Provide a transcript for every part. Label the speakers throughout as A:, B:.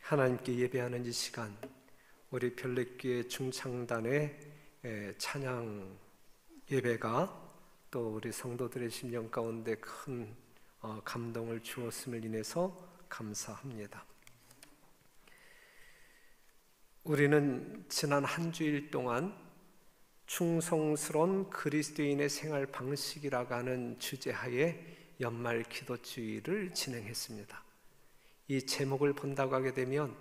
A: 하나님께 예배하는 이 시간, 우리 별내교회 중창단의 찬양 예배가 또 우리 성도들의 심령 가운데 큰 감동을 주었음을 인해서 감사합니다. 우리는 지난 한 주일 동안 충성스러운 그리스도인의 생활 방식이라고 하는 주제하에 연말 기도주의를 진행했습니다. 이 제목을 본다고 하게 되면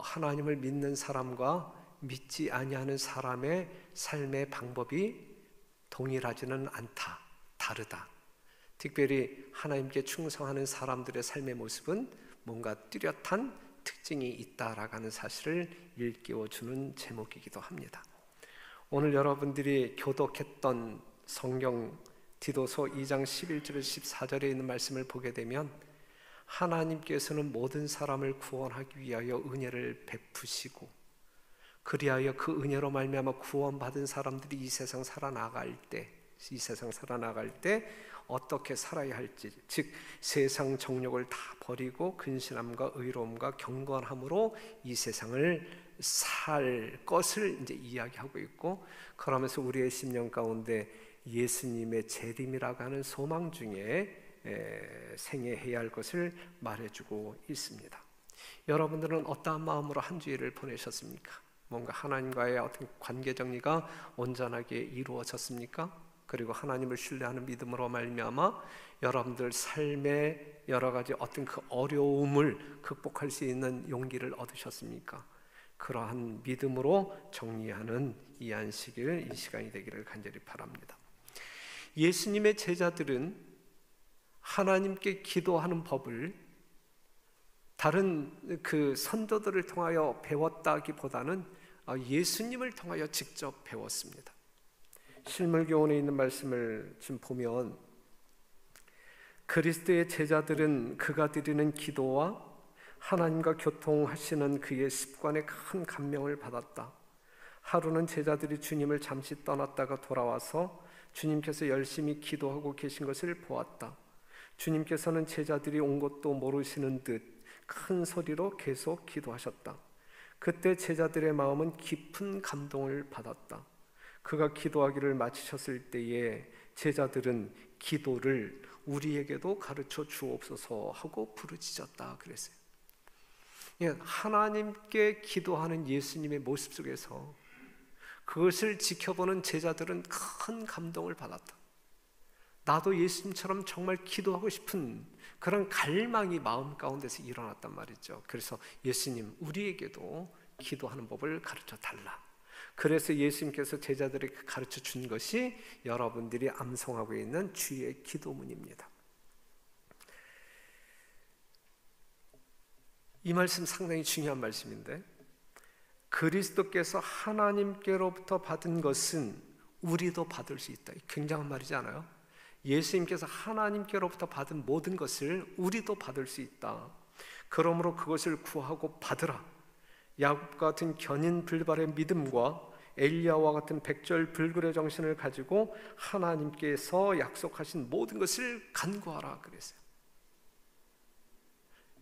A: 하나님을 믿는 사람과 믿지 아니하는 사람의 삶의 방법이 동일하지는 않다, 다르다. 특별히 하나님께 충성하는 사람들의 삶의 모습은 뭔가 뚜렷한 특징이 있다라고 하는 사실을 일깨워주는 제목이기도 합니다. 오늘 여러분들이 교독했던 성경 디도서 2장 11절 14절에 있는 말씀을 보게 되면 하나님께서는 모든 사람을 구원하기 위하여 은혜를 베푸시고 그리하여 그 은혜로 말미암아 구원받은 사람들이 이 세상 살아나갈 때 어떻게 살아야 할지, 즉 세상 정욕을 다 버리고 근신함과 의로움과 경건함으로 이 세상을 살 것을 이제 이야기하고 있고, 그러면서 우리의 심령 가운데 예수님의 재림이라고 하는 소망 중에 생애해야 할 것을 말해주고 있습니다. 여러분들은 어떠한 마음으로 한 주일을 보내셨습니까? 뭔가 하나님과의 어떤 관계 정리가 온전하게 이루어졌습니까? 그리고 하나님을 신뢰하는 믿음으로 말미암아 여러분들 삶의 여러 가지 어떤 그 어려움을 극복할 수 있는 용기를 얻으셨습니까? 그러한 믿음으로 정리하는 이 안식일, 이 시간이 되기를 간절히 바랍니다. 예수님의 제자들은 하나님께 기도하는 법을 다른 그 선도들을 통하여 배웠다기보다는 예수님을 통하여 직접 배웠습니다. 실물교훈에 있는 말씀을 좀 보면 그리스도의 제자들은 그가 드리는 기도와 하나님과 교통하시는 그의 습관에 큰 감명을 받았다. 하루는 제자들이 주님을 잠시 떠났다가 돌아와서 주님께서 열심히 기도하고 계신 것을 보았다. 주님께서는 제자들이 온 것도 모르시는 듯 큰 소리로 계속 기도하셨다. 그때 제자들의 마음은 깊은 감동을 받았다. 그가 기도하기를 마치셨을 때에 제자들은 기도를 우리에게도 가르쳐 주옵소서 하고 부르짖었다 그랬어요. 하나님께 기도하는 예수님의 모습 속에서 그것을 지켜보는 제자들은 큰 감동을 받았다. 나도 예수님처럼 정말 기도하고 싶은 그런 갈망이 마음 가운데서 일어났단 말이죠. 그래서 예수님, 우리에게도 기도하는 법을 가르쳐 달라. 그래서 예수님께서 제자들에게 가르쳐 준 것이 여러분들이 암송하고 있는 주의 기도문입니다. 이 말씀 상당히 중요한 말씀인데, 그리스도께서 하나님께로부터 받은 것은 우리도 받을 수 있다. 굉장한 말이지 않아요? 예수님께서 하나님께로부터 받은 모든 것을 우리도 받을 수 있다. 그러므로 그것을 구하고 받으라. 야곱 같은 견인불발의 믿음과 엘리야와 같은 백절불굴의 정신을 가지고 하나님께서 약속하신 모든 것을 간구하라 그랬어요.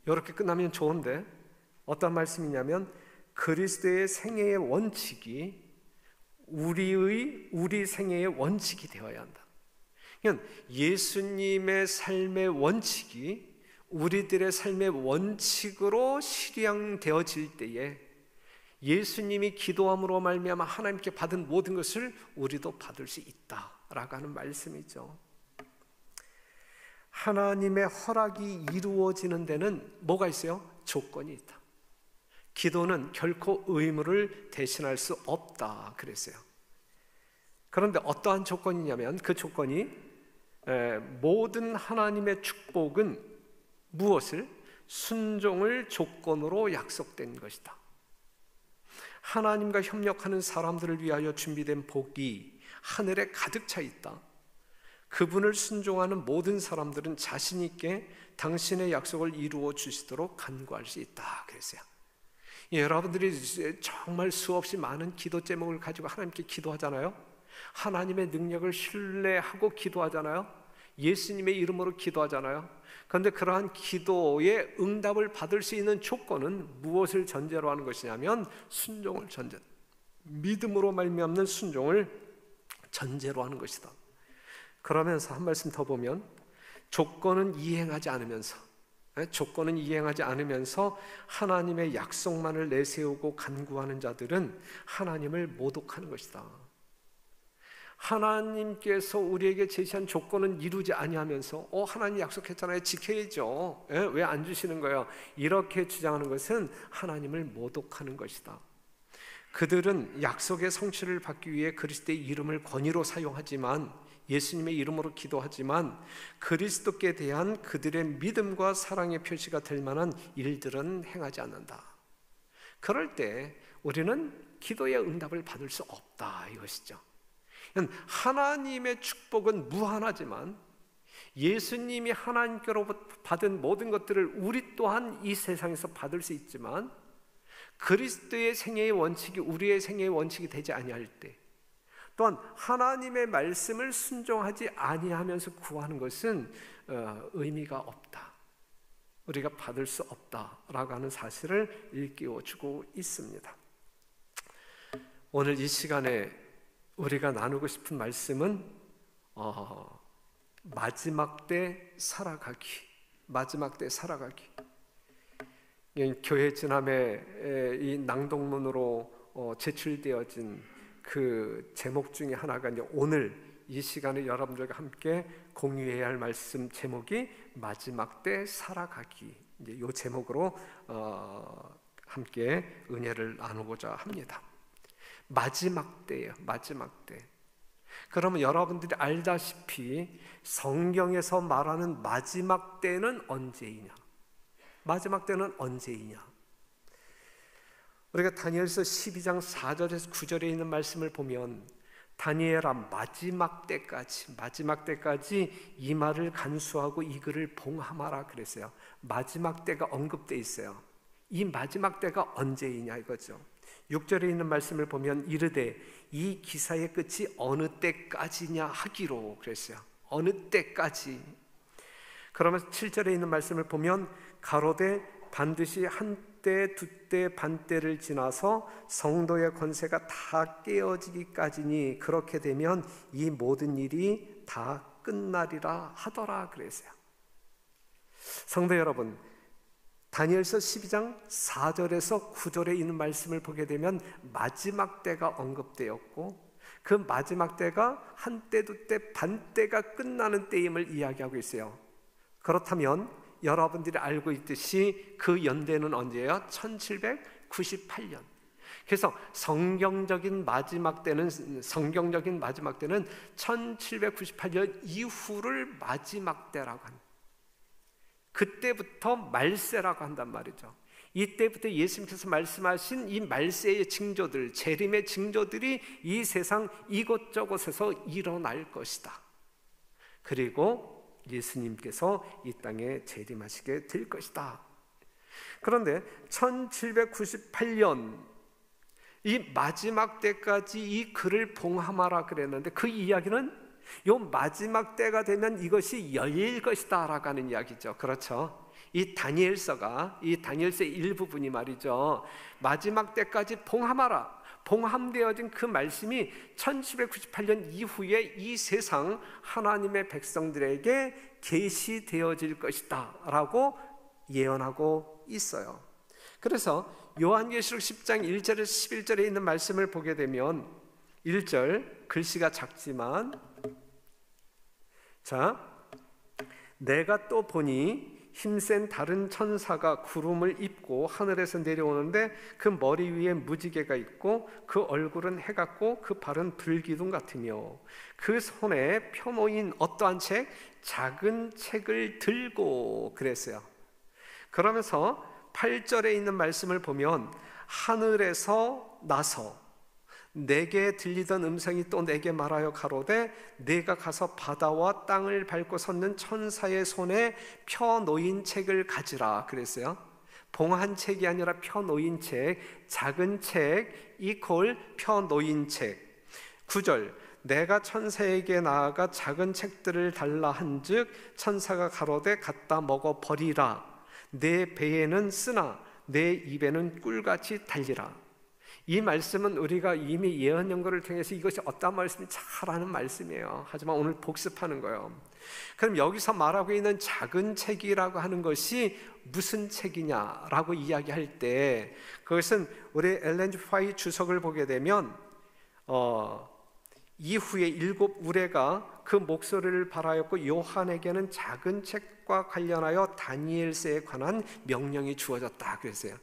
A: 이렇게 끝나면 좋은데 어떤 말씀이냐면 그리스도의 생애의 원칙이 우리 생애의 원칙이 되어야 한다. 그러니까 예수님의 삶의 원칙이 우리들의 삶의 원칙으로 실현되어질 때에 예수님이 기도함으로 말미암아 하나님께 받은 모든 것을 우리도 받을 수 있다라고 하는 말씀이죠. 하나님의 허락이 이루어지는 데는 뭐가 있어요? 조건이 있다. 기도는 결코 의무를 대신할 수 없다 그랬어요. 그런데 어떠한 조건이냐면 그 조건이 모든 하나님의 축복은 무엇을? 순종을 조건으로 약속된 것이다. 하나님과 협력하는 사람들을 위하여 준비된 복이 하늘에 가득 차 있다. 그분을 순종하는 모든 사람들은 자신 있게 당신의 약속을 이루어 주시도록 간구할 수 있다 그랬어요. 여러분들이 정말 수없이 많은 기도 제목을 가지고 하나님께 기도하잖아요. 하나님의 능력을 신뢰하고 기도하잖아요. 예수님의 이름으로 기도하잖아요. 그런데 그러한 기도의 응답을 받을 수 있는 조건은 무엇을 전제로 하는 것이냐면 순종을 전제, 믿음으로 말미암는 순종을 전제로 하는 것이다. 그러면서 한 말씀 더 보면 조건은 이행하지 않으면서 하나님의 약속만을 내세우고 간구하는 자들은 하나님을 모독하는 것이다. 하나님께서 우리에게 제시한 조건은 이루지 아니하면서 하나님 약속했잖아요, 지켜야죠, 왜 안 주시는 거예요? 이렇게 주장하는 것은 하나님을 모독하는 것이다. 그들은 약속의 성취를 받기 위해 그리스도의 이름을 권위로 사용하지만, 예수님의 이름으로 기도하지만 그리스도께 대한 그들의 믿음과 사랑의 표시가 될 만한 일들은 행하지 않는다. 그럴 때 우리는 기도의 응답을 받을 수 없다, 이것이죠. 하나님의 축복은 무한하지만 예수님이 하나님께로부터 받은 모든 것들을 우리 또한 이 세상에서 받을 수 있지만 그리스도의 생애의 원칙이 우리의 생애의 원칙이 되지 아니할 때, 또한 하나님의 말씀을 순종하지 아니하면서 구하는 것은 의미가 없다, 우리가 받을 수 없다라고 하는 사실을 일깨워주고 있습니다. 오늘 이 시간에 우리가 나누고 싶은 말씀은 마지막 때 살아가기. 교회 지남의 이 낭독문으로 제출되어진 그 제목 중에 하나가 이제 오늘 이 시간에 여러분들과 함께 공유해야 할 말씀 제목이 마지막 때 살아가기. 이제 이 제목으로 함께 은혜를 나누고자 합니다. 마지막 때예요. 마지막 때. 그러면 여러분들이 알다시피 성경에서 말하는 마지막 때는 언제이냐? 마지막 때는 언제이냐? 우리가 다니엘서 12장 4절에서 9절에 있는 말씀을 보면 다니엘아 마지막 때까지 이 말을 간수하고 이 글을 봉함하라 그랬어요. 마지막 때가 언급되어 있어요. 이 마지막 때가 언제이냐 이거죠. 6절에 있는 말씀을 보면 이르되 이 기사의 끝이 어느 때까지냐 하기로 그랬어요. 어느 때까지. 그러면서 7절에 있는 말씀을 보면 가로되 반드시 한때 두때 반때를 지나서 성도의 권세가 다 깨어지기까지니 그렇게 되면 이 모든 일이 다 끝나리라 하더라 그랬어요. 성도 여러분, 다니엘서 12장 4절에서 9절에 있는 말씀을 보게 되면 마지막 때가 언급되었고 그 마지막 때가 한때 두때 반때가 끝나는 때임을 이야기하고 있어요. 그렇다면 여러분들이 알고 있듯이 그 연대는 언제예요? 1798년. 그래서 성경적인 마지막 때는 1798년 이후를 마지막 때라고 합니다. 그때부터 말세라고 한단 말이죠. 이때부터 예수님께서 말씀하신 이 말세의 징조들, 재림의 징조들이 이 세상 이곳저곳에서 일어날 것이다. 그리고 예수님께서 이 땅에 재림하시게 될 것이다. 그런데 1798년 이 마지막 때까지 이 글을 봉함하라 그랬는데 그 이야기는 요 마지막 때가 되면 이것이 열릴 것이다 라고 하는 이야기죠. 그렇죠? 이 다니엘서의 일부분이 말이죠, 마지막 때까지 봉함하라, 봉함되어진 그 말씀이 1798년 이후에 이 세상 하나님의 백성들에게 계시되어질 것이다 라고 예언하고 있어요. 그래서 요한계시록 10장 1절에서 11절에 있는 말씀을 보게 되면 1절 글씨가 작지만, 자, 내가 또 보니 힘센 다른 천사가 구름을 입고 하늘에서 내려오는데 그 머리 위에 무지개가 있고 그 얼굴은 해 같고 그 발은 불기둥 같으며 그 손에 펴놓인 어떠한 책? 작은 책을 들고 그랬어요. 그러면서 8절에 있는 말씀을 보면 하늘에서 나서 내게 들리던 음성이 또 내게 말하여 가로되 내가 가서 바다와 땅을 밟고 섰는 천사의 손에 펴놓인 책을 가지라 그랬어요. 봉한 책이 아니라 펴놓인 책, 작은 책 이퀄 펴놓인 책. 9절 내가 천사에게 나아가 작은 책들을 달라 한즉 천사가 가로되 갖다 먹어 버리라. 내 배에는 쓰나 내 입에는 꿀같이 달리라. 이 말씀은 우리가 이미 예언 연구를 통해서 이것이 어떤 말씀인지 잘 아는 말씀이에요. 하지만 오늘 복습하는 거예요. 그럼 여기서 말하고 있는 작은 책이라고 하는 것이 무슨 책이냐라고 이야기할 때, 그것은 우리 엘렌 G. 화이트 주석을 보게 되면 이후에 7 우레가 그 목소리를 발하였고 요한에게는 작은 책과 관련하여 다니엘서에 관한 명령이 주어졌다 그랬어요.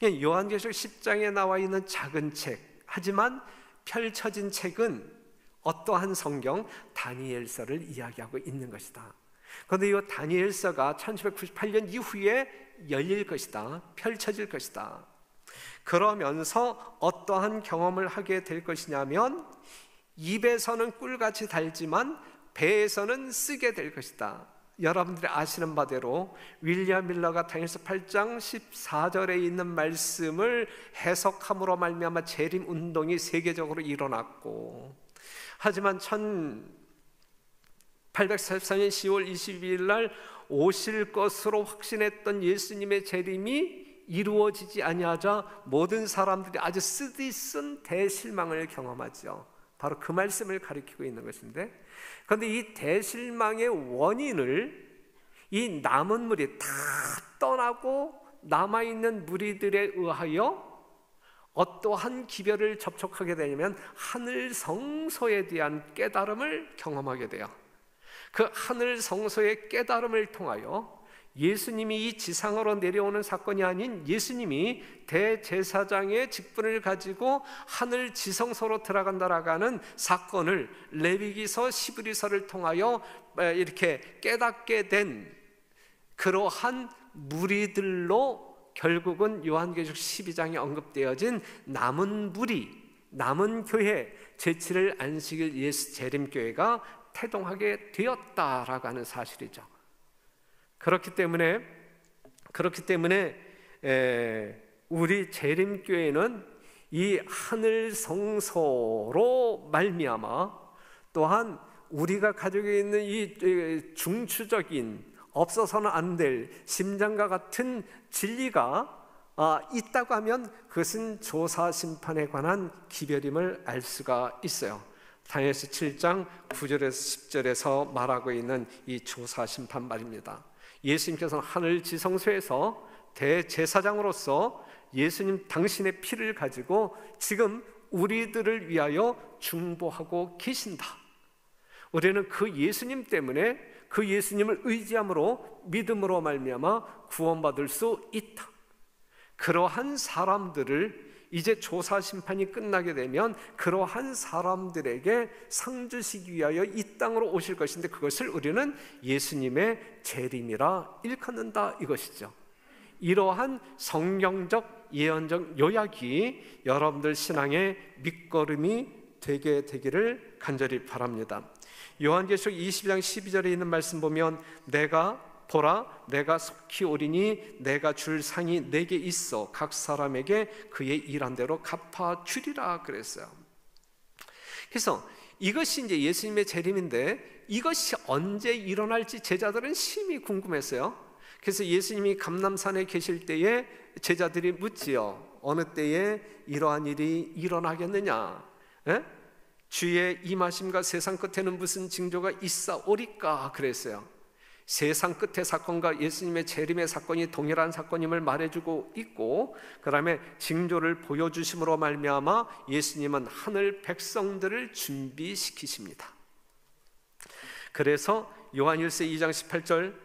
A: 요한계시록 10장에 나와 있는 작은 책, 하지만 펼쳐진 책은 어떠한 성경? 다니엘서를 이야기하고 있는 것이다. 그런데 이 다니엘서가 1798년 이후에 열릴 것이다, 펼쳐질 것이다. 그러면서 어떠한 경험을 하게 될 것이냐면 입에서는 꿀같이 달지만 배에서는 쓰게 될 것이다. 여러분들이 아시는 바대로 윌리엄 밀러가 다니엘서 8장 14절에 있는 말씀을 해석함으로 말미암아 재림 운동이 세계적으로 일어났고, 하지만 1844년 10월 22일 날 오실 것으로 확신했던 예수님의 재림이 이루어지지 아니하자 모든 사람들이 아주 쓰디쓴 대실망을 경험하죠. 바로 그 말씀을 가리키고 있는 것인데, 그런데 이 대실망의 원인을 이 남은 무리, 다 떠나고 남아있는 무리들에 의하여 어떠한 기별을 접촉하게 되냐면 하늘 성소에 대한 깨달음을 경험하게 돼요. 그 하늘 성소의 깨달음을 통하여 예수님이 이 지상으로 내려오는 사건이 아닌 예수님이 대제사장의 직분을 가지고 하늘 지성소로 들어간다라고 하는 사건을 레위기서 시브리서를 통하여 이렇게 깨닫게 된 그러한 무리들로 결국은 요한계시록 12장에 언급되어진 남은 무리, 남은 교회, 제7일 안식일 예수 재림교회가 태동하게 되었다라고 하는 사실이죠. 그렇기 때문에 우리 재림교회는 이 하늘 성소로 말미암아 또한 우리가 가지고 있는 이 중추적인 없어서는 안 될 심장과 같은 진리가 있다고 하면 그것은 조사 심판에 관한 기별임을 알 수가 있어요. 다니엘서 7장 9절에서 10절에서 말하고 있는 이 조사 심판 말입니다. 예수님께서는 하늘 지성소에서 대제사장으로서 예수님 당신의 피를 가지고 지금 우리들을 위하여 중보하고 계신다. 우리는 그 예수님 때문에 그 예수님을 의지함으로 믿음으로 말미암아 구원받을 수 있다. 그러한 사람들을 이제 조사 심판이 끝나게 되면 그러한 사람들에게 상 주시기 위하여 이 땅으로 오실 것인데 그것을 우리는 예수님의 재림이라 일컫는다 이것이죠. 이러한 성경적 예언적 요약이 여러분들 신앙의 밑거름이 되게 되기를 간절히 바랍니다. 요한계시록 20장 12절에 있는 말씀 보면 보라 내가 속히 오리니 내가 줄 상이 내게 있어 각 사람에게 그의 일한 대로 갚아주리라 그랬어요. 그래서 이것이 이제 예수님의 재림인데 이것이 언제 일어날지 제자들은 심히 궁금했어요. 그래서 예수님이 감람산에 계실 때에 제자들이 묻지요. 어느 때에 이러한 일이 일어나겠느냐? 주의 임하심과 세상 끝에는 무슨 징조가 있사오리까? 그랬어요. 세상 끝의 사건과 예수님의 재림의 사건이 동일한 사건임을 말해주고 있고, 그 다음에 징조를 보여주심으로 말미암아 예수님은 하늘 백성들을 준비시키십니다. 그래서 요한일서 2장 18절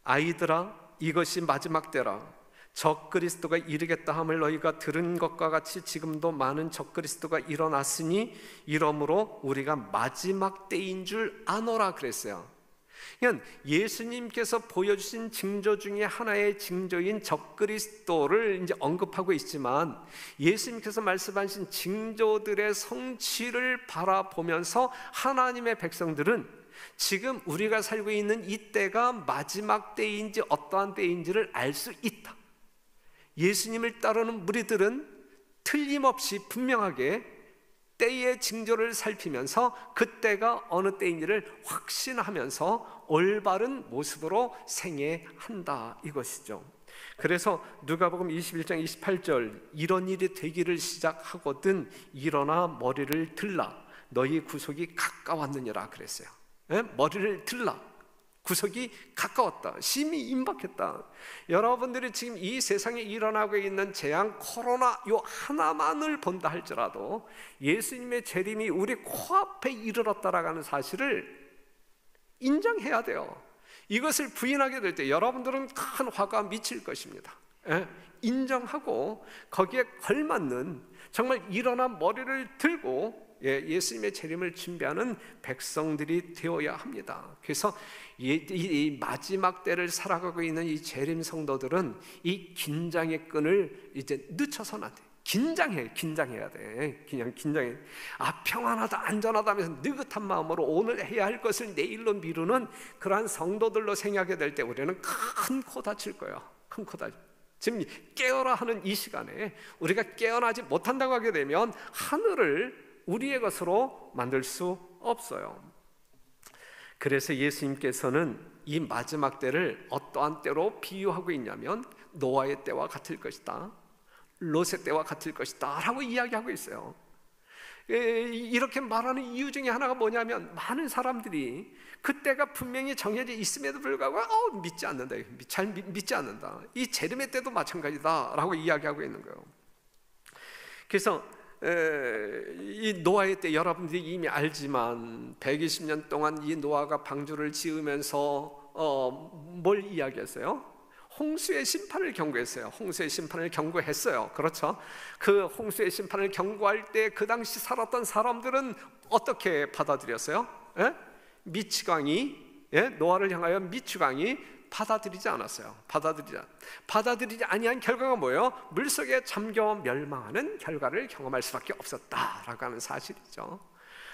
A: 아이들아 이것이 마지막 때라 적그리스도가 이르겠다 함을 너희가 들은 것과 같이 지금도 많은 적그리스도가 일어났으니 이러므로 우리가 마지막 때인 줄 아노라 그랬어요. 그러니까 예수님께서 보여주신 징조 중에 하나의 징조인 적그리스도를 이제 언급하고 있지만 예수님께서 말씀하신 징조들의 성취를 바라보면서 하나님의 백성들은 지금 우리가 살고 있는 이 때가 마지막 때인지 어떠한 때인지를 알 수 있다. 예수님을 따르는 무리들은 틀림없이 분명하게 때의 징조를 살피면서 그때가 어느 때인지를 확신하면서 올바른 모습으로 생애한다, 이것이죠. 그래서 누가복음 21장 28절, 이런 일이 되기를 시작하거든 일어나 머리를 들라, 너희 구속이 가까웠느니라 그랬어요. 머리를 들라, 구속이 가까웠다, 심히 임박했다. 여러분들이 지금 이 세상에 일어나고 있는 재앙 코로나 요 하나만을 본다 할지라도 예수님의 재림이 우리 코앞에 이르렀다라는 사실을 인정해야 돼요. 이것을 부인하게 될 때 여러분들은 큰 화가 미칠 것입니다. 인정하고 거기에 걸맞는, 정말 일어나 머리를 들고 예수님의 재림을 준비하는 백성들이 되어야 합니다. 그래서 이 마지막 때를 살아가고 있는 이 재림 성도들은 이 긴장의 끈을 이제 늦춰서는 안 돼. 긴장해야 돼. 그냥 긴장해. 평안하다, 안전하다 하면서 느긋한 마음으로 오늘 해야 할 것을 내일로 미루는 그러한 성도들로 생각하게 될 때 우리는 큰 코 다칠 거예요. 큰 코 다칠. 지금 깨어라 하는 이 시간에 우리가 깨어나지 못한다고 하게 되면 하늘을 우리의 것으로 만들 수 없어요. 그래서 예수님께서는 이 마지막 때를 어떠한 때로 비유하고 있냐면 노아의 때와 같을 것이다, 롯의 때와 같을 것이다 라고 이야기하고 있어요. 이렇게 말하는 이유 중에 하나가 뭐냐면 많은 사람들이 그때가 분명히 정해져 있음에도 불구하고 믿지 않는다, 잘 믿지 않는다, 이 재림의 때도 마찬가지다 라고 이야기하고 있는 거예요. 그래서 이 노아의 때 여러분들이 이미 알지만 120년 동안 이 노아가 방주를 지으면서 뭘 이야기했어요? 홍수의 심판을 경고했어요. 홍수의 심판을 경고했어요. 그렇죠? 그 홍수의 심판을 경고할 때 그 당시 살았던 사람들은 어떻게 받아들였어요? 미치광이, 노아를 향하여 미치광이 받아들이지 않았어요. 받아들이지 아니한 결과가 뭐예요? 물속에 잠겨 멸망하는 결과를 경험할 수밖에 없었다라고 하는 사실이죠.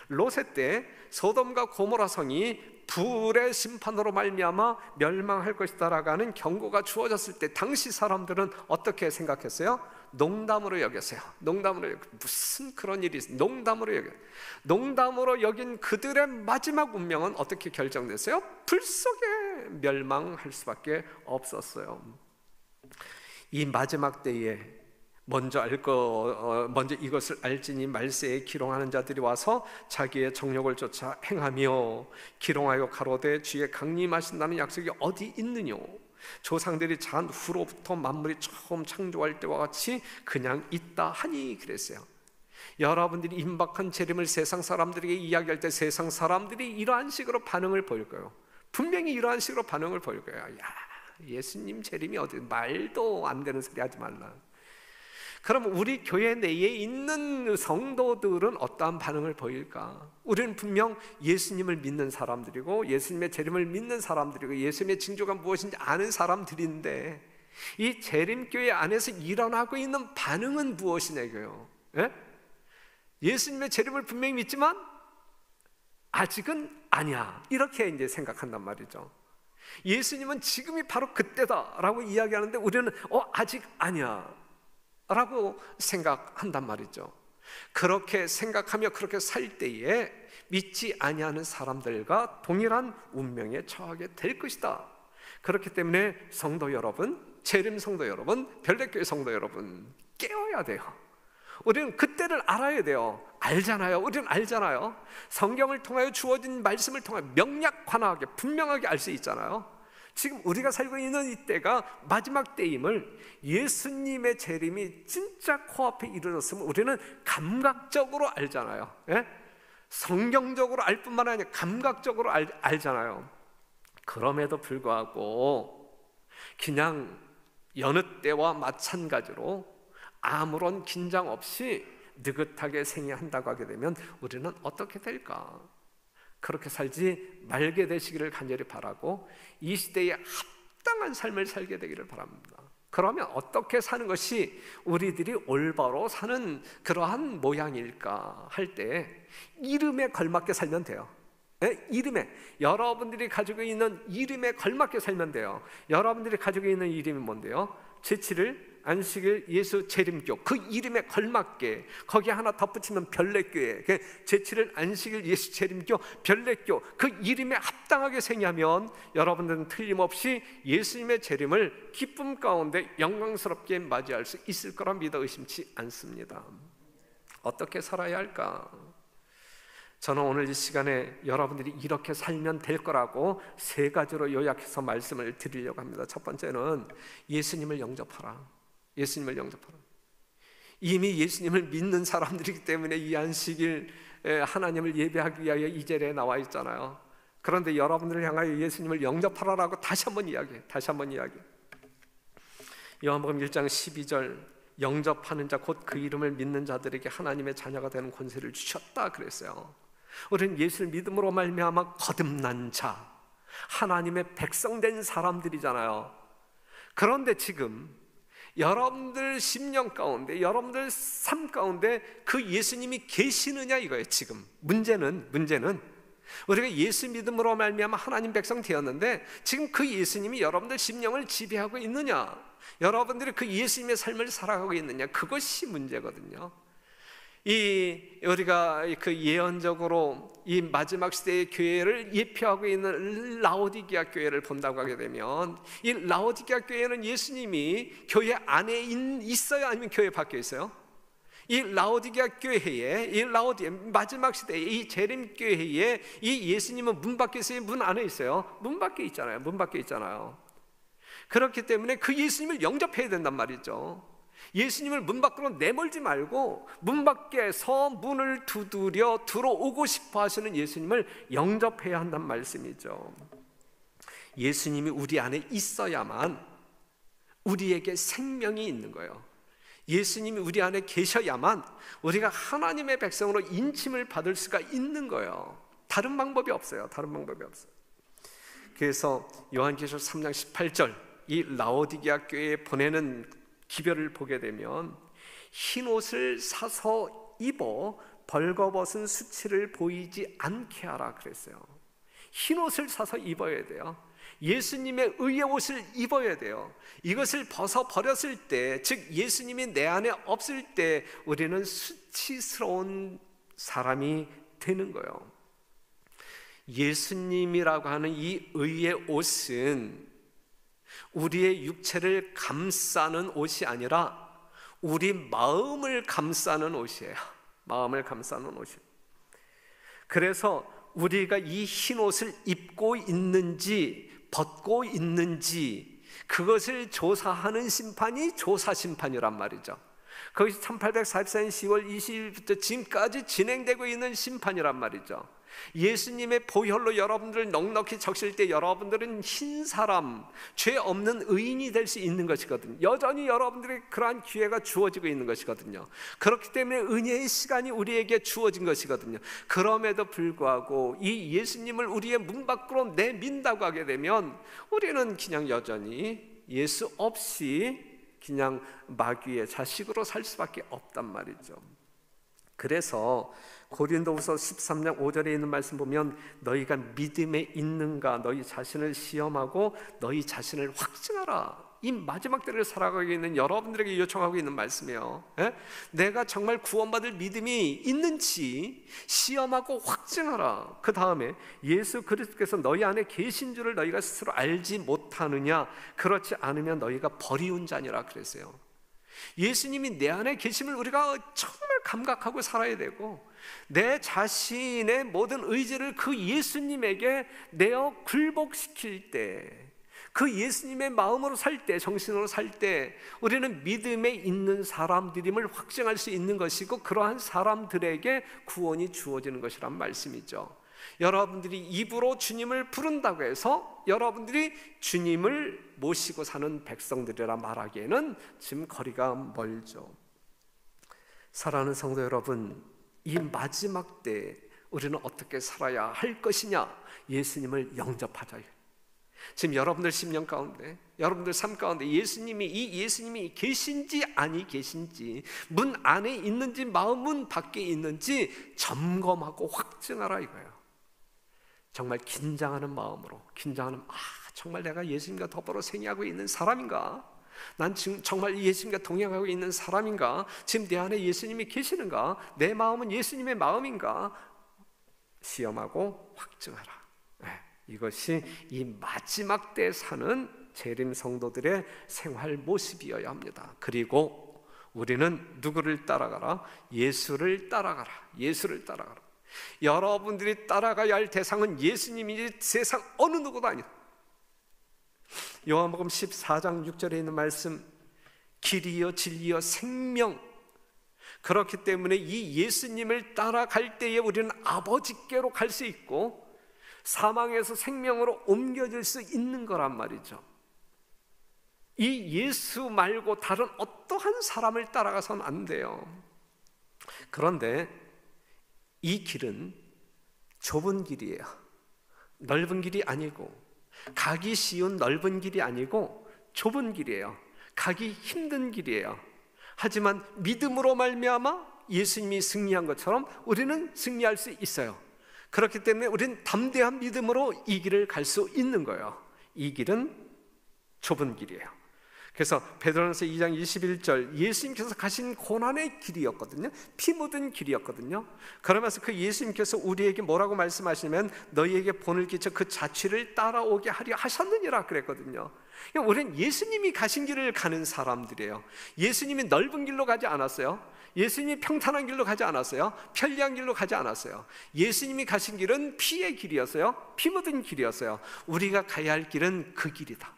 A: 롯의 때 소돔과 고모라 성이 불의 심판으로 말미암아 멸망할 것이다라고 하는 경고가 주어졌을 때 당시 사람들은 어떻게 생각했어요? 농담으로 여겼어요. 무슨 그런 일이 있어요? 농담으로 여긴 그들의 마지막 운명은 어떻게 결정됐어요? 불 속에 멸망할 수밖에 없었어요. 이 마지막 때에 먼저 이것을 알지니 말세에 기롱하는 자들이 와서 자기의 정욕을 쫓아 행하며 기롱하여 가로되 주의 강림하신다는 약속이 어디 있느뇨? 조상들이 잔 후로부터 만물이 처음 창조할 때와 같이 그냥 있다 하니 그랬어요. 여러분들이 임박한 재림을 세상 사람들에게 이야기할 때 세상 사람들이 이러한 식으로 반응을 보일 거예요. 분명히 이러한 식으로 반응을 보일 거예요. 예수님 재림이 어디, 말도 안 되는 소리 하지 말라. 그럼 우리 교회 내에 있는 성도들은 어떠한 반응을 보일까? 우리는 분명 예수님을 믿는 사람들이고 예수님의 재림을 믿는 사람들이고 예수님의 징조가 무엇인지 아는 사람들인데 이 재림교회 안에서 일어나고 있는 반응은 무엇이냐고요? 예수님의 재림을 분명히 믿지만 아직은 아니야, 이렇게 이제 생각한단 말이죠. 예수님은 지금이 바로 그때다라고 이야기하는데 우리는 아직 아니야 라고 생각한단 말이죠. 그렇게 생각하며 그렇게 살 때에 믿지 아니하는 사람들과 동일한 운명에 처하게 될 것이다. 그렇기 때문에 성도 여러분, 재림 성도 여러분, 별대교회 성도 여러분, 깨어야 돼요. 우리는 그때를 알아야 돼요. 알잖아요. 우리는 알잖아요. 성경을 통하여 주어진 말씀을 통하여 명약관하게 분명하게 알 수 있잖아요. 지금 우리가 살고 있는 이때가 마지막 때임을, 예수님의 재림이 진짜 코앞에 이르렀으면 우리는 감각적으로 알잖아요. 성경적으로 알 뿐만 아니라 감각적으로 알잖아요. 그럼에도 불구하고 그냥 여느 때와 마찬가지로 아무런 긴장 없이 느긋하게 생애한다고 하게 되면 우리는 어떻게 될까? 그렇게 살지 말게 되시기를 간절히 바라고 이 시대에 합당한 삶을 살게 되기를 바랍니다. 그러면 어떻게 사는 것이 우리들이 올바로 사는 그러한 모양일까 할 때 이름에 걸맞게 살면 돼요. 이름에, 여러분들이 가지고 있는 이름에 걸맞게 살면 돼요. 여러분들이 가지고 있는 이름이 뭔데요? 제7을 안식일 예수 재림교, 그 이름에 걸맞게 거기에 하나 덧붙이면 별내교회, 제7일 안식일 예수 재림교 별내교, 그 이름에 합당하게 생기하면 여러분들은 틀림없이 예수님의 재림을 기쁨 가운데 영광스럽게 맞이할 수 있을 거라 믿어 의심치 않습니다. 어떻게 살아야 할까? 저는 오늘 이 시간에 여러분들이 이렇게 살면 될 거라고 3가지로 요약해서 말씀을 드리려고 합니다. 첫 번째는 예수님을 영접하라. 예수님을 영접하라. 이미 예수님을 믿는 사람들이기 때문에 이 안식일 하나님을 예배하기 위하여 2절에 나와 있잖아요. 그런데 여러분들을 향하여 예수님을 영접하라라고 다시 한번 이야기해. 요한복음 1장 12절, 영접하는 자 곧 그 이름을 믿는 자들에게 하나님의 자녀가 되는 권세를 주셨다 그랬어요. 우리는 예수를 믿음으로 말미암아 거듭난 자, 하나님의 백성된 사람들이잖아요. 그런데 지금 여러분들 심령 가운데, 여러분들 삶 가운데 그 예수님이 계시느냐 이거예요. 지금 문제는 우리가 예수 믿음으로 말미암아 하나님 백성 되었는데 지금 그 예수님이 여러분들 심령을 지배하고 있느냐, 여러분들이 그 예수님의 삶을 살아가고 있느냐, 그것이 문제거든요. 우리가 그 예언적으로 이 마지막 시대의 교회를 예표하고 있는 라오디게아 교회를 본다고 하게 되면, 이 라오디게아 교회는 예수님이 교회 안에 있어요, 아니면 교회 밖에 있어요? 이 라오디게아 교회에, 이 마지막 시대의 이 재림 교회에 이 예수님은 문 밖에 있어요, 문 안에 있어요? 문 밖에 있잖아요. 그렇기 때문에 그 예수님을 영접해야 된단 말이죠. 예수님을 문 밖으로 내몰지 말고 문 밖에서 문을 두드려 들어오고 싶어 하시는 예수님을 영접해야 한단 말씀이죠. 예수님이 우리 안에 있어야만 우리에게 생명이 있는 거예요. 예수님이 우리 안에 계셔야만 우리가 하나님의 백성으로 인침을 받을 수가 있는 거예요. 다른 방법이 없어요. 그래서 요한계시록 3장 18절, 이 라오디게아 교회에 보내는 기별을 보게 되면 흰 옷을 사서 입어 벌거벗은 수치를 보이지 않게 하라 그랬어요. 흰 옷을 사서 입어야 돼요. 예수님의 의의 옷을 입어야 돼요. 이것을 벗어버렸을 때, 즉 예수님이 내 안에 없을 때 우리는 수치스러운 사람이 되는 거예요. 예수님이라고 하는 이 의의 옷은 우리의 육체를 감싸는 옷이 아니라 우리 마음을 감싸는 옷이에요. 그래서 우리가 이 흰 옷을 입고 있는지 벗고 있는지 그것을 조사하는 심판이 조사심판이란 말이죠. 그것이 1844년 10월 20일부터 지금까지 진행되고 있는 심판이란 말이죠. 예수님의 보혈로 여러분들을 넉넉히 적실 때 여러분들은 흰 사람, 죄 없는 의인이 될 수 있는 것이거든요. 여전히 여러분들에게 그러한 기회가 주어지고 있는 것이거든요. 그렇기 때문에 은혜의 시간이 우리에게 주어진 것이거든요. 그럼에도 불구하고 이 예수님을 우리의 문 밖으로 내민다고 하게 되면 우리는 그냥 여전히 예수 없이 그냥 마귀의 자식으로 살 수밖에 없단 말이죠. 그래서 고린도후서 13장 5절에 있는 말씀 보면 너희가 믿음에 있는가 너희 자신을 시험하고 너희 자신을 확증하라. 이 마지막 때를 살아가고 있는 여러분들에게 요청하고 있는 말씀이에요. 내가 정말 구원받을 믿음이 있는지 시험하고 확증하라. 그 다음에 예수 그리스도께서 너희 안에 계신 줄을 너희가 스스로 알지 못하느냐. 그렇지 않으면 너희가 버리운 자니라 그랬어요. 예수님이 내 안에 계심을 우리가 정말 감각하고 살아야 되고 내 자신의 모든 의지를 그 예수님에게 내어 굴복시킬 때, 그 예수님의 마음으로 살 때, 정신으로 살 때 우리는 믿음에 있는 사람들임을 확증할 수 있는 것이고 그러한 사람들에게 구원이 주어지는 것이란 말씀이죠. 여러분들이 입으로 주님을 부른다고 해서 여러분들이 주님을 모시고 사는 백성들이라 말하기에는 지금 거리가 멀죠. 사랑하는 성도 여러분, 이 마지막 때 우리는 어떻게 살아야 할 것이냐? 예수님을 영접하자. 지금 여러분들 심령 가운데, 여러분들 삶 가운데 이 예수님이 계신지 아니 계신지, 문 안에 있는지 마음 밖에 있는지 점검하고 확증하라 이거예요. 정말 긴장하는 마음으로, 정말 내가 예수님과 더불어 생애하고 있는 사람인가? 난 지금 정말 예수님과 동행하고 있는 사람인가? 지금 내 안에 예수님이 계시는가? 내 마음은 예수님의 마음인가? 시험하고 확증하라. 이것이 이 마지막 때 사는 재림 성도들의 생활 모습이어야 합니다. 그리고 우리는 누구를 따라가라? 예수를 따라가라. 예수를 따라가라. 여러분들이 따라가야 할 대상은 예수님이지 세상 어느 누구도 아니다. 요한복음 14장 6절에 있는 말씀, 길이요 진리요 생명. 그렇기 때문에 이 예수님을 따라갈 때에 우리는 아버지께로 갈 수 있고 사망에서 생명으로 옮겨질 수 있는 거란 말이죠. 이 예수 말고 다른 어떠한 사람을 따라가서는 안 돼요. 그런데 이 길은 좁은 길이에요. 넓은 길이 아니고, 가기 쉬운 넓은 길이 아니고 좁은 길이에요. 가기 힘든 길이에요. 하지만 믿음으로 말미암아 예수님이 승리한 것처럼 우리는 승리할 수 있어요. 그렇기 때문에 우리는 담대한 믿음으로 이 길을 갈 수 있는 거예요. 이 길은 좁은 길이에요. 그래서 베드로전서 2장 21절, 예수님께서 가신 고난의 길이었거든요. 피 묻은 길이었거든요. 그러면서 그 예수님께서 우리에게 뭐라고 말씀하시냐면 너희에게 본을 끼쳐 그 자취를 따라오게 하려 하셨느니라 그랬거든요. 우리는 예수님이 가신 길을 가는 사람들이에요. 예수님이 넓은 길로 가지 않았어요. 예수님이 평탄한 길로 가지 않았어요. 편리한 길로 가지 않았어요. 예수님이 가신 길은 피의 길이었어요. 피 묻은 길이었어요. 우리가 가야 할 길은 그 길이다.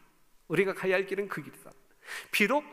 A: 우리가 가야 할 길은 그 길이다. 비록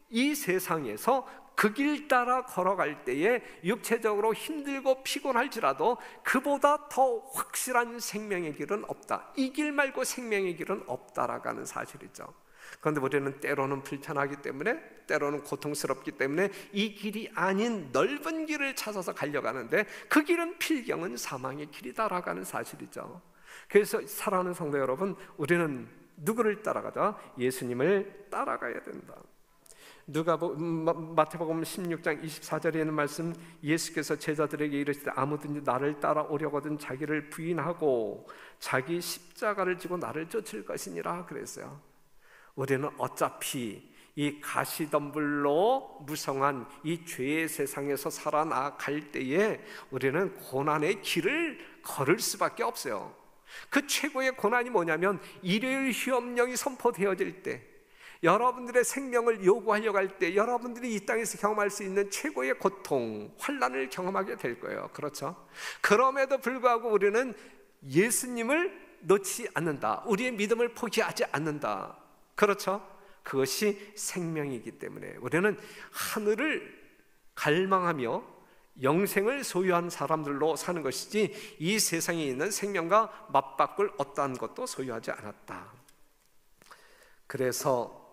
A: 이 세상에서 그 길 따라 걸어갈 때에 육체적으로 힘들고 피곤할지라도 그보다 더 확실한 생명의 길은 없다. 이 길 말고 생명의 길은 없다라고 하는 사실이죠. 그런데 우리는 때로는 불편하기 때문에, 때로는 고통스럽기 때문에 이 길이 아닌 넓은 길을 찾아서 가려고 하는데 그 길은 필경은 사망의 길이다라고 하는 사실이죠. 그래서 사랑하는 성도 여러분, 우리는 누구를 따라가자? 예수님을 따라가야 된다. 마태복음 16장 24절에 있는 말씀, 예수께서 제자들에게 이르시되 아무든지 나를 따라오려거든 자기를 부인하고 자기 십자가를 지고 나를 쫓을 것이니라 그랬어요. 우리는 어차피 이 가시덤불로 무성한 이 죄의 세상에서 살아나갈 때에 우리는 고난의 길을 걸을 수밖에 없어요. 그 최고의 고난이 뭐냐면 일요일 휴업령이 선포되어질 때, 여러분들의 생명을 요구하려고 할 때 여러분들이 이 땅에서 경험할 수 있는 최고의 고통, 환난을 경험하게 될 거예요. 그렇죠? 그럼에도 불구하고 우리는 예수님을 놓지 않는다. 우리의 믿음을 포기하지 않는다. 그렇죠? 그것이 생명이기 때문에 우리는 하늘을 갈망하며 영생을 소유한 사람들로 사는 것이지 이 세상에 있는 생명과 맞바꿀 어떠한 것도 소유하지 않았다. 그래서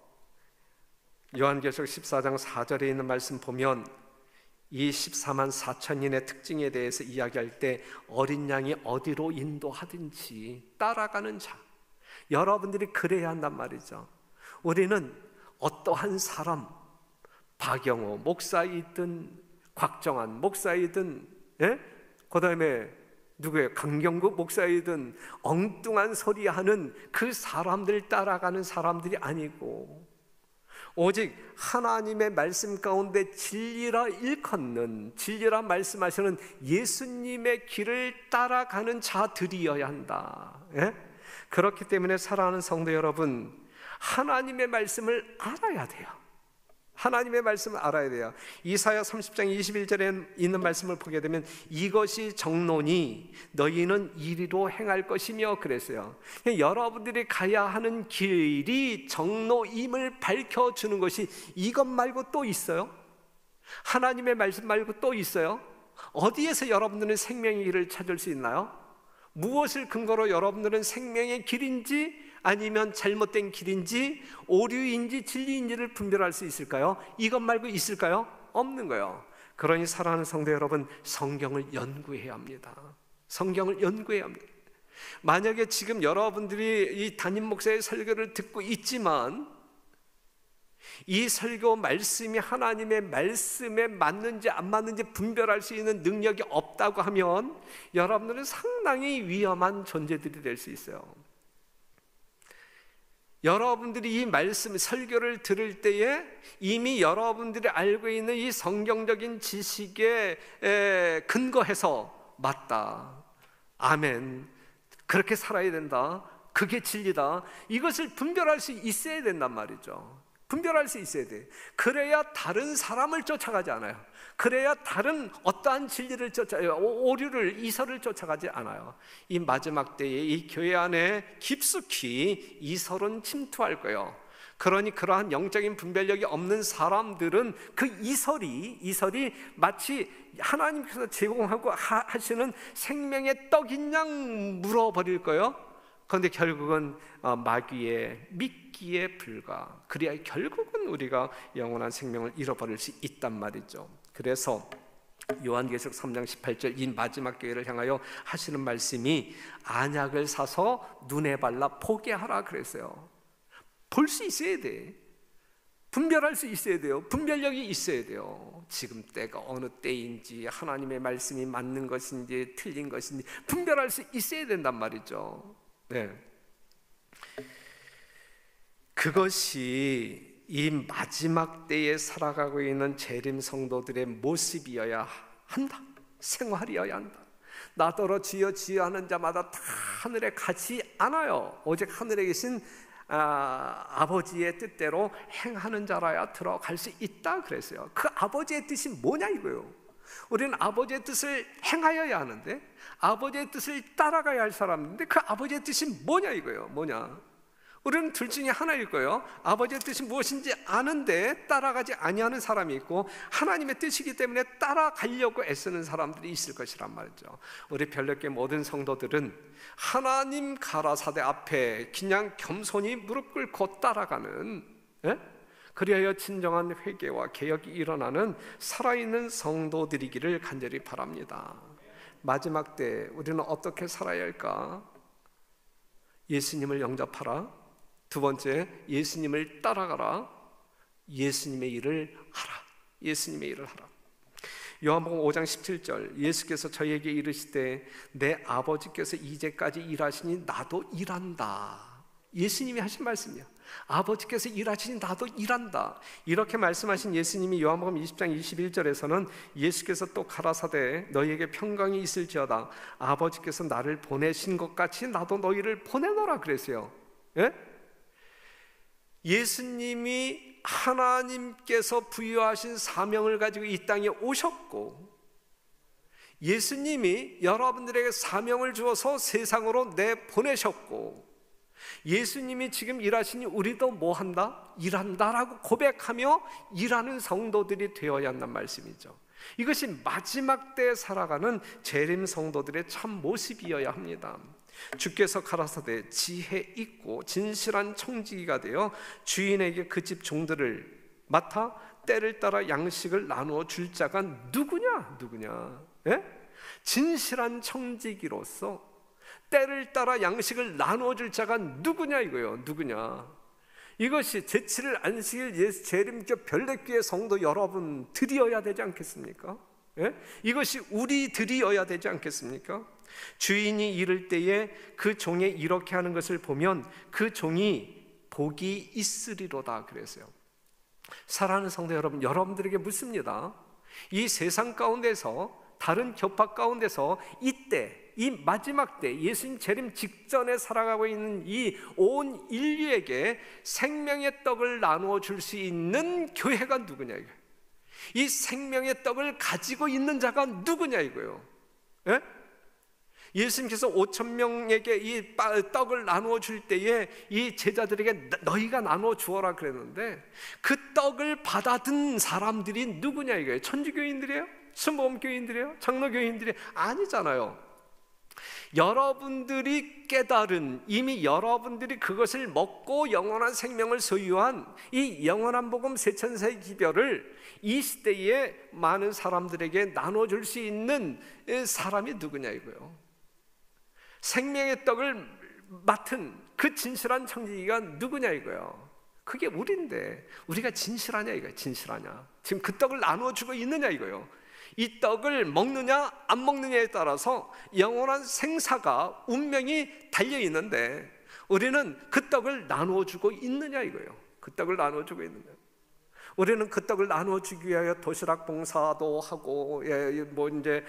A: 요한계시록 14장 4절에 있는 말씀 보면 이 14만 4천인의 특징에 대해서 이야기할 때 어린 양이 어디로 인도하든지 따라가는 자, 여러분들이 그래야 한단 말이죠. 우리는 어떠한 사람, 박영호 목사이든 곽정한 목사이든, 그 다음에 누구예요? 강경구 목사이든 엉뚱한 소리 하는 그 사람들 따라가는 사람들이 아니고 오직 하나님의 말씀 가운데 진리라 일컫는, 진리라 말씀하시는 예수님의 길을 따라가는 자들이어야 한다. 그렇기 때문에 사랑하는 성도 여러분, 하나님의 말씀을 알아야 돼요. 하나님의 말씀을 알아야 돼요. 이사야 30장 21절에 있는 말씀을 보게 되면 이것이 정론이 너희는 이리로 행할 것이며 그랬어요. 여러분들이 가야 하는 길이 정로임을 밝혀주는 것이 이것 말고 또 있어요? 하나님의 말씀 말고 또 있어요? 어디에서 여러분들은 생명의 길을 찾을 수 있나요? 무엇을 근거로 여러분들은 생명의 길인지 아니면 잘못된 길인지 오류인지 진리인지를 분별할 수 있을까요? 이것 말고 있을까요? 없는 거예요. 그러니 사랑하는 성도 여러분, 성경을 연구해야 합니다. 성경을 연구해야 합니다. 만약에 지금 여러분들이 이 담임 목사의 설교를 듣고 있지만 이 설교 말씀이 하나님의 말씀에 맞는지 안 맞는지 분별할 수 있는 능력이 없다고 하면 여러분들은 상당히 위험한 존재들이 될 수 있어요. 여러분들이 이 말씀 설교를 들을 때에 이미 여러분들이 알고 있는 이 성경적인 지식에 근거해서 맞다, 아멘, 그렇게 살아야 된다, 그게 진리다, 이것을 분별할 수 있어야 된단 말이죠. 분별할 수 있어야 돼. 그래야 다른 사람을 쫓아가지 않아요. 그래야 다른 어떠한 진리를 오류를, 이설을 쫓아가지 않아요. 이 마지막 때에 이 교회 안에 깊숙이 이설은 침투할 거예요. 그러니 그러한 영적인 분별력이 없는 사람들은 그 이설이 마치 하나님께서 제공하고 하시는 생명의 떡인 양 물어버릴 거예요. 그런데 결국은 마귀의 미끼에 불과, 그래야 결국은 우리가 영원한 생명을 잃어버릴 수 있단 말이죠. 그래서 요한계시록 3장 18절 이 마지막 교회를 향하여 하시는 말씀이 안약을 사서 눈에 발라 보게 하라 그랬어요. 볼 수 있어야 돼. 분별할 수 있어야 돼요. 분별력이 있어야 돼요. 지금 때가 어느 때인지, 하나님의 말씀이 맞는 것인지 틀린 것인지 분별할 수 있어야 된단 말이죠. 네. 그것이 이 마지막 때에 살아가고 있는 재림 성도들의 모습이어야 한다. 생활이어야 한다. 나더러 주여 주여 하는 자마다 다 하늘에 가지 않아요. 오직 하늘에 계신 아버지의 뜻대로 행하는 자라야 들어갈 수 있다 그랬어요. 그 아버지의 뜻이 뭐냐 이거예요. 우리는 아버지의 뜻을 행하여야 하는데, 아버지의 뜻을 따라가야 할 사람인데 그 아버지의 뜻이 뭐냐 이거예요. 뭐냐? 우리는 둘 중에 하나일 거예요. 아버지의 뜻이 무엇인지 아는데 따라가지 아니하는 사람이 있고, 하나님의 뜻이기 때문에 따라가려고 애쓰는 사람들이 있을 것이란 말이죠. 우리 별내교회 모든 성도들은 하나님 가라사대 앞에 그냥 겸손히 무릎 꿇고 따라가는, 그리하여 진정한 회개와 개혁이 일어나는 살아있는 성도들이기를 간절히 바랍니다. 마지막 때 우리는 어떻게 살아야 할까? 예수님을 영접하라. 두 번째, 예수님을 따라가라. 예수님의 일을 하라. 예수님의 일을 하라. 요한복음 5장 17절 예수께서 저희에게 이르시되 내 아버지께서 이제까지 일하시니 나도 일한다. 예수님이 하신 말씀이야. 아버지께서 일하시니 나도 일한다. 이렇게 말씀하신 예수님이 요한복음 20장 21절에서는 예수께서 또 가라사대 너희에게 평강이 있을지어다. 아버지께서 나를 보내신 것 같이 나도 너희를 보내노라 그랬어요. 예수님이 하나님께서 부여하신 사명을 가지고 이 땅에 오셨고, 예수님이 여러분들에게 사명을 주어서 세상으로 내보내셨고, 예수님이 지금 일하시니 우리도 뭐 한다? 일한다라고 고백하며 일하는 성도들이 되어야 한다는 말씀이죠. 이것이 마지막 때에 살아가는 재림 성도들의 참 모습이어야 합니다. 주께서 가라사대 지혜 있고 진실한 청지기가 되어 주인에게 그 집 종들을 맡아 때를 따라 양식을 나누어 줄 자가 누구냐? 진실한 청지기로서 때를 따라 양식을 나누어 줄 자가 누구냐 이거예요. 누구냐? 이것이 제7일 안식일 예수 재림교 별내교회 성도 여러분들이어야 되지 않겠습니까? 이것이 우리들이어야 되지 않겠습니까? 주인이 이를 때에 그 종이 이렇게 하는 것을 보면 그 종이 복이 있으리로다 그랬어요. 사랑하는 성도 여러분, 여러분들에게 묻습니다. 이 세상 가운데서, 다른 교파 가운데서 이때, 이 마지막 때 예수님 재림 직전에 살아가고 있는 이 온 인류에게 생명의 떡을 나누어 줄 수 있는 교회가 누구냐 이거예요. 이 생명의 떡을 가지고 있는 자가 누구냐 이거예요. 예수님께서 5,000명에게 이 떡을 나누어 줄 때에 이 제자들에게 너희가 나누어 주어라 그랬는데, 그 떡을 받아든 사람들이 누구냐 이거예요. 천주교인들이에요? 순복음교인들이에요? 장로교인들이에요? 아니잖아요. 여러분들이 깨달은, 이미 여러분들이 그것을 먹고 영원한 생명을 소유한 이 영원한 복음 세천세의 기별을 이 시대에 많은 사람들에게 나눠줄 수 있는 사람이 누구냐 이거예요. 생명의 떡을 맡은 그 진실한 청지기가 누구냐 이거예요. 그게 우리인데 우리가 진실하냐 이거예요. 진실하냐, 지금 그 떡을 나누어주고 있느냐 이거예요. 이 떡을 먹느냐 안 먹느냐에 따라서 영원한 생사가 운명이 달려있는데, 우리는 그 떡을 나누어 주고 있느냐 이거예요. 그 떡을 나누어 주고 있느냐. 우리는 그 떡을 나누어 주기 위하여 도시락 봉사도 하고, 뭐 이제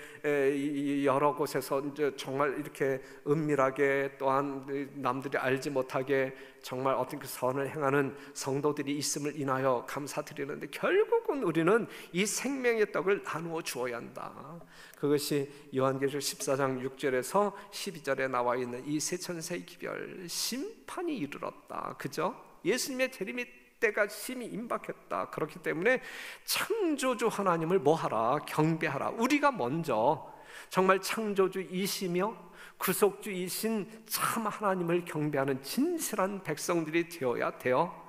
A: 여러 곳에서 이제 정말 이렇게 은밀하게, 또한 남들이 알지 못하게 정말 어떤 그 선을 행하는 성도들이 있음을 인하여 감사드리는데, 결국은 우리는 이 생명의 떡을 나누어 주어야 한다. 그것이 요한계시록 14장 6절에서 12절에 나와 있는 이 세천세의 기별, 심판이 이르렀다. 그죠? 예수님의 재림이 때가 심히 임박했다. 그렇기 때문에 창조주 하나님을 뭐하라? 경배하라. 우리가 먼저 정말 창조주이시며 구속주이신 참 하나님을 경배하는 진실한 백성들이 되어야 돼요.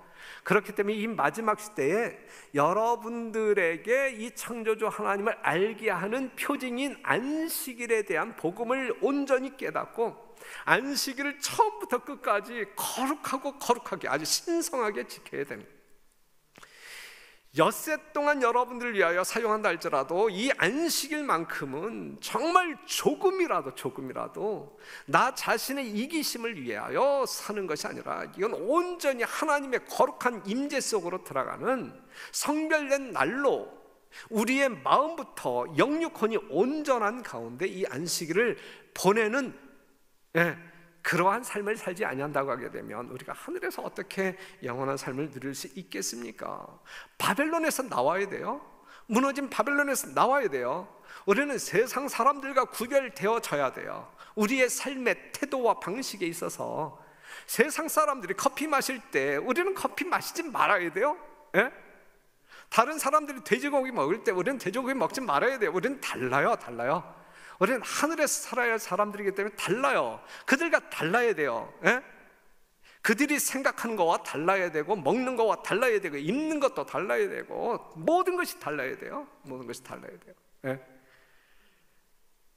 A: 그렇기 때문에 이 마지막 시대에 여러분들에게 이 창조주 하나님을 알게 하는 표징인 안식일에 대한 복음을 온전히 깨닫고, 안식일을 처음부터 끝까지 거룩하게 아주 신성하게 지켜야 됩니다. 엿새 동안 여러분들을 위하여 사용한다 할지라도 이 안식일만큼은 정말 조금이라도 나 자신의 이기심을 위하여 사는 것이 아니라, 이건 온전히 하나님의 거룩한 임재 속으로 들어가는 성별된 날로 우리의 마음부터 영육혼이 온전한 가운데 이 안식일을 보내는 그러한 삶을 살지 아니한다고 하게 되면 우리가 하늘에서 어떻게 영원한 삶을 누릴 수 있겠습니까? 바벨론에서 나와야 돼요. 무너진 바벨론에서 나와야 돼요. 우리는 세상 사람들과 구별되어져야 돼요. 우리의 삶의 태도와 방식에 있어서 세상 사람들이 커피 마실 때 우리는 커피 마시지 말아야 돼요. 다른 사람들이 돼지고기 먹을 때 우리는 돼지고기 먹지 말아야 돼요. 우리는 달라요. 우리는 하늘에서 살아야 할 사람들이기 때문에 달라요. 그들과 달라야 돼요. 그들이 생각하는 것과 달라야 되고, 먹는 것과 달라야 되고, 입는 것도 달라야 되고, 모든 것이 달라야 돼요.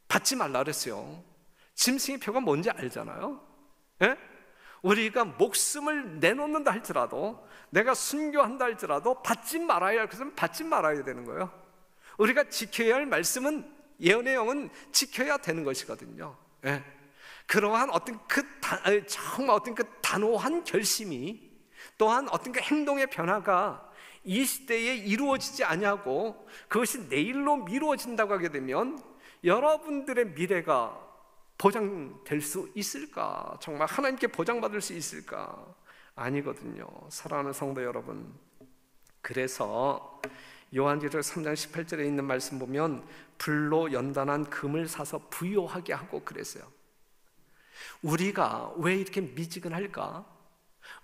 A: 받지 말라 그랬어요. 짐승의 표가 뭔지 알잖아요. 우리가 목숨을 내놓는다 할지라도, 내가 순교한다 할지라도 받지 말아야 할 것은 받지 말아야 되는 거예요. 우리가 지켜야 할 말씀은, 예언의 영은 지켜야 되는 것이거든요. 그러한 정말 어떤 그 단호한 결심이, 또한 어떤 그 행동의 변화가 이 시대에 이루어지지 아니하고 그것이 내일로 미루어진다고 하게 되면 여러분들의 미래가 보장될 수 있을까? 정말 하나님께 보장받을 수 있을까? 아니거든요. 사랑하는 성도 여러분, 그래서 요한계시록 3장 18절에 있는 말씀 보면 불로 연단한 금을 사서 부요하게 하고 그랬어요. 우리가 왜 이렇게 미지근할까?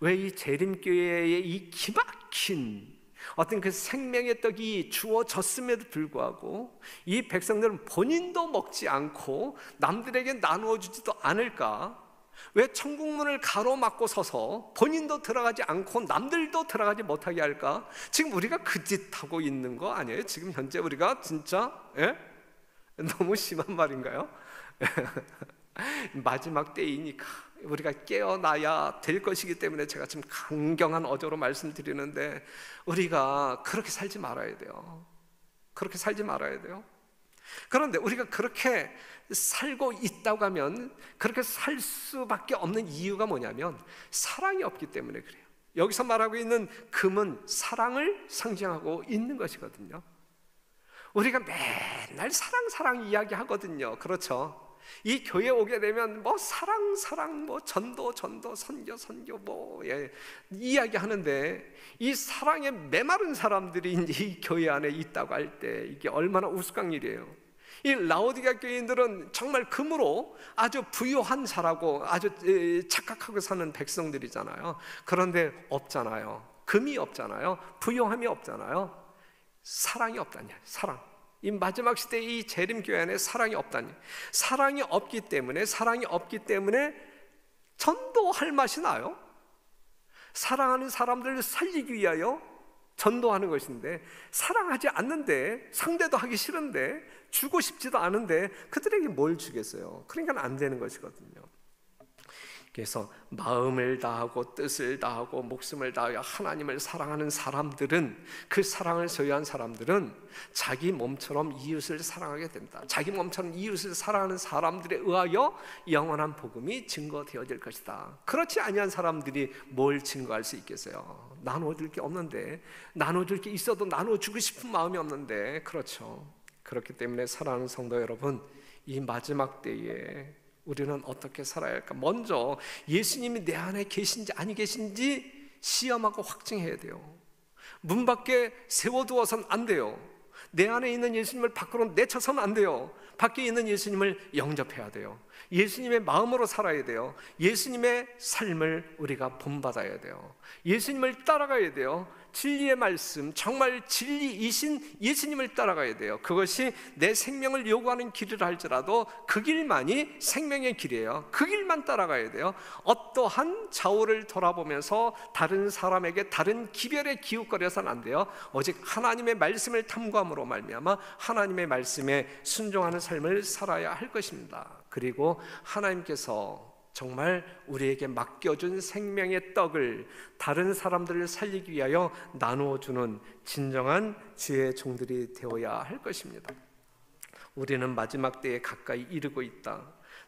A: 왜 이 재림교회의 이 기막힌 어떤 그 생명의 떡이 주어졌음에도 불구하고 이 백성들은 본인도 먹지 않고 남들에게 나누어 주지도 않을까? 왜 천국문을 가로막고 서서 본인도 들어가지 않고 남들도 들어가지 못하게 할까? 지금 우리가 그 짓 하고 있는 거 아니에요? 지금 현재 우리가 진짜 너무 심한 말인가요? 마지막 때이니까 우리가 깨어나야 될 것이기 때문에 제가 지금 강경한 어조로 말씀드리는데, 우리가 그렇게 살지 말아야 돼요. 그런데 우리가 그렇게 살고 있다고 하면, 그렇게 살 수밖에 없는 이유가 뭐냐면 사랑이 없기 때문에 그래요. 여기서 말하고 있는 금은 사랑을 상징하고 있는 것이거든요. 우리가 맨날 사랑 이야기 하거든요. 그렇죠? 이 교회에 오게 되면 뭐 사랑, 뭐 전도, 선교 이야기 하는데, 이 사랑에 메마른 사람들이 이 교회 안에 있다고 할 때 이게 얼마나 우스꽝 일이에요. 이 라오디게아 교인들은 정말 금으로 아주 부유한 자라고 아주 착각하고 사는 백성들이잖아요. 그런데 없잖아요. 금이 없잖아요. 부유함이 없잖아요. 사랑이 없다니. 이 마지막 시대에 이 재림교회 안에 사랑이 없다니. 사랑이 없기 때문에 전도할 맛이 나요. 사랑하는 사람들을 살리기 위하여 전도하는 것인데, 사랑하지 않는데, 상대도 하기 싫은데, 주고 싶지도 않은데 그들에게 뭘 주겠어요? 그러니까 안 되는 것이거든요. 그래서 마음을 다하고 뜻을 다하고 목숨을 다하여 하나님을 사랑하는 사람들은, 그 사랑을 소유한 사람들은 자기 몸처럼 이웃을 사랑하게 된다. 자기 몸처럼 이웃을 사랑하는 사람들에 의하여 영원한 복음이 증거되어질 것이다. 그렇지 아니한 사람들이 뭘 증거할 수 있겠어요? 나눠줄 게 없는데, 나눠줄 게 있어도 나눠주고 싶은 마음이 없는데. 그렇죠. 그렇기 때문에 사랑하는 성도 여러분, 이 마지막 때에 우리는 어떻게 살아야 할까? 먼저 예수님이 내 안에 계신지 아니 계신지 시험하고 확증해야 돼요. 문 밖에 세워두어서는 안 돼요. 내 안에 있는 예수님을 밖으로 내쳐서는 안 돼요. 밖에 있는 예수님을 영접해야 돼요. 예수님의 마음으로 살아야 돼요. 예수님의 삶을 우리가 본받아야 돼요. 예수님을 따라가야 돼요. 진리의 말씀, 정말 진리이신 예수님을 따라가야 돼요. 그것이 내 생명을 요구하는 길이라 할지라도 그 길만이 생명의 길이에요. 그 길만 따라가야 돼요. 어떠한 좌우를 돌아보면서 다른 사람에게 다른 기별에 기웃거려서는 안 돼요. 오직 하나님의 말씀을 탐구함으로 말미암아 하나님의 말씀에 순종하는 삶을 살아야 할 것입니다. 그리고 하나님께서 정말 우리에게 맡겨준 생명의 떡을 다른 사람들을 살리기 위하여 나누어주는 진정한 주의 종들이 되어야 할 것입니다. 우리는 마지막 때에 가까이 이르고 있다.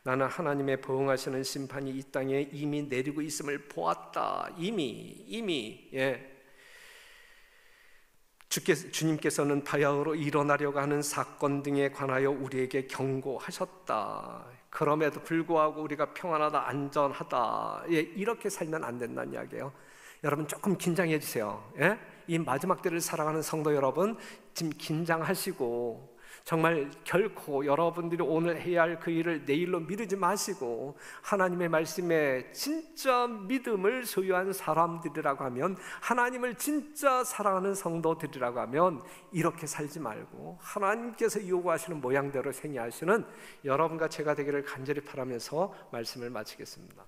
A: 나는 하나님의 보응하시는 심판이 이 땅에 이미 내리고 있음을 보았다. 이미 주님께서는 바야흐로 일어나려고 하는 사건 등에 관하여 우리에게 경고하셨다. 그럼에도 불구하고 우리가 평안하다, 안전하다, 이렇게 살면 안 된다는 이야기예요. 여러분 조금 긴장해 주세요. 이 마지막 때를 살아가는 성도 여러분, 지금 긴장하시고 정말 결코 여러분들이 오늘 해야 할 그 일을 내일로 미루지 마시고 하나님의 말씀에 진짜 믿음을 소유한 사람들이라고 하면, 하나님을 진짜 사랑하는 성도들이라고 하면 이렇게 살지 말고 하나님께서 요구하시는 모양대로 생애하시는 여러분과 제가 되기를 간절히 바라면서 말씀을 마치겠습니다.